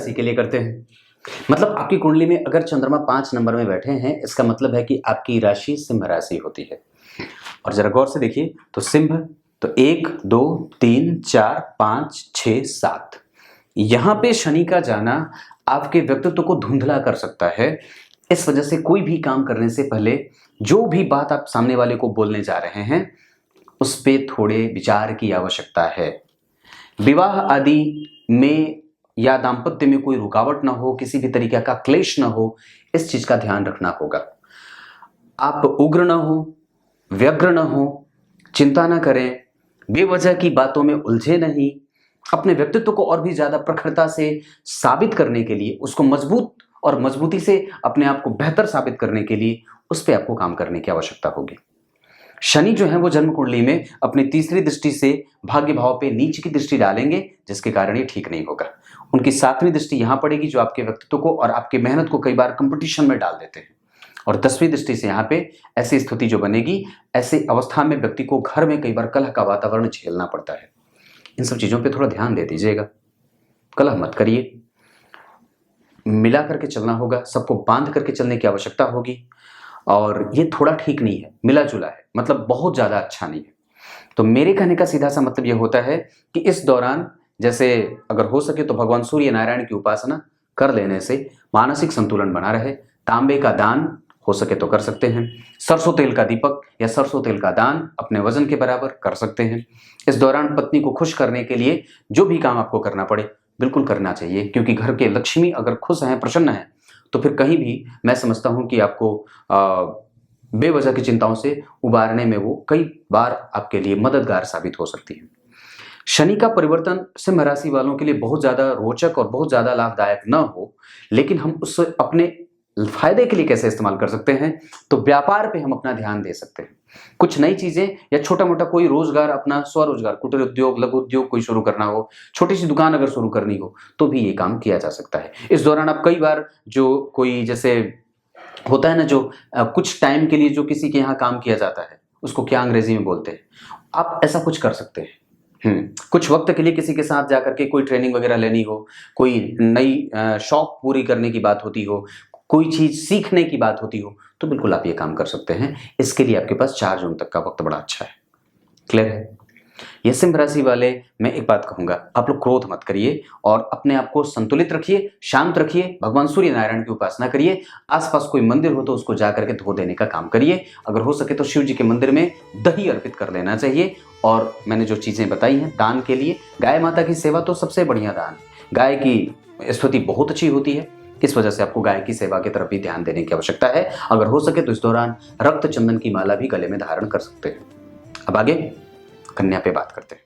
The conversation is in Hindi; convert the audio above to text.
राशि के लिए करते हैं। मतलब आपकी कुंडली में अगर चंद्रमा 5 नंबर में बैठे हैं, इसका मतलब है कि आपकी राशि सिंह राशि होती है। और जरा गौर से देखिए तो सिंह तो 1 2 3 4 5 6 7, यहां पे शनि का जाना आपके व्यक्तित्व को धुंधला कर सकता है। इस वजह से कोई भी काम करने से पहले जो भी बात आप सामने वाले को बोलने जा रहे हैं उस पे थोड़े विचार की आवश्यकता है। विवाह आदि में या दाम्पत्य में कोई रुकावट ना हो, किसी भी तरीके का क्लेश ना हो, इस चीज का ध्यान रखना होगा। आप उग्र ना हो, व्यग्र ना हो, चिंता ना करें, बेवजह की बातों में उलझे नहीं। अपने व्यक्तित्व को और भी ज्यादा प्रखरता से साबित करने के लिए, उसको मजबूत और मजबूती से अपने आप को बेहतर साबित करने के लिए उस पर आपको काम करने की आवश्यकता होगी। शनि जो है वो जन्म कुंडली में अपनी तीसरी दृष्टि से भाग्य भाव पे नीच की दृष्टि डालेंगे, जिसके कारण ये ठीक नहीं होगा। उनकी 7वीं दृष्टि यहां पड़ेगी जो आपके व्यक्तित्व को और आपकी मेहनत को कई बार कंपटीशन में डाल देते हैं। और 10वीं दृष्टि से यहाँ पे ऐसी स्थिति जो बनेगी, ऐसी अवस्था में व्यक्ति को घर में कई बार कलह का वातावरण झेलना पड़ता है। इन सब चीजों पे थोड़ा ध्यान दे दीजिएगा। कलह मत करिए, मिला करके चलना होगा, सबको बांध करके चलने की आवश्यकता होगी। और ये थोड़ा ठीक नहीं है, मिला जुला है, मतलब बहुत ज्यादा अच्छा नहीं है। तो मेरे कहने का सीधा सा मतलब ये होता है कि इस दौरान जैसे अगर हो सके तो भगवान सूर्य नारायण की उपासना कर लेने से मानसिक संतुलन बना रहे। तांबे का दान हो सके तो कर सकते हैं। सरसों तेल का दीपक या सरसों तेल का दान अपने वजन के बराबर कर सकते हैं। इस दौरान पत्नी को खुश करने के लिए जो भी काम आपको करना पड़े बिल्कुल करना चाहिए, क्योंकि घर के लक्ष्मी अगर खुश हैं, प्रसन्न हैं, तो फिर कहीं भी मैं समझता हूं कि आपको बेवजह की चिंताओं से उबारने में वो कई बार आपके लिए मददगार साबित हो सकती है। शनि का परिवर्तन सिंह राशि वालों के लिए बहुत ज्यादा रोचक और बहुत ज्यादा लाभदायक न हो, लेकिन हम उससे अपने फायदे के लिए कैसे इस्तेमाल कर सकते हैं, तो व्यापार पे हम अपना ध्यान दे सकते हैं। कुछ नई चीजें या छोटा मोटा कोई रोजगार, अपना स्वरोजगार, कुटीर उद्योग, लघु उद्योग कोई शुरू करना हो, छोटी सी दुकान अगर शुरू करनी हो, तो भी ये काम किया जा सकता है। इस दौरान आप कई बार जो कोई जैसे होता है ना, जो कुछ टाइम के लिए जो किसी के यहाँ काम किया जाता है, उसको क्या अंग्रेजी में बोलते हैं, आप ऐसा कुछ कर सकते हैं। कुछ वक्त के लिए किसी के साथ जाकर के कोई ट्रेनिंग वगैरह लेनी हो, कोई नई शौक पूरी करने की बात होती हो, कोई चीज सीखने की बात होती हो, तो बिल्कुल आप ये काम कर सकते हैं। इसके लिए आपके पास 4 जून तक का वक्त बड़ा अच्छा है। क्लियर है? ये सिंह राशि वाले, मैं एक बात कहूंगा, आप लोग क्रोध मत करिए और अपने आप को संतुलित रखिए, शांत रखिए, भगवान सूर्य नारायण की उपासना करिए। आसपास कोई मंदिर हो तो उसको जाकर के धो देने का काम करिए। अगर हो सके तो शिव जी के मंदिर में दही अर्पित कर देना चाहिए। और मैंने जो चीजें बताई हैं दान के लिए, गाय माता की सेवा तो सबसे बढ़िया दान। गाय की स्तुति बहुत अच्छी होती है, इस वजह से आपको गाय की सेवा की तरफ भी ध्यान देने की आवश्यकता है। अगर हो सके तो इस दौरान रक्त चंदन की माला भी गले में धारण कर सकते हैं। अब आगे कन्या पे बात करते हैं।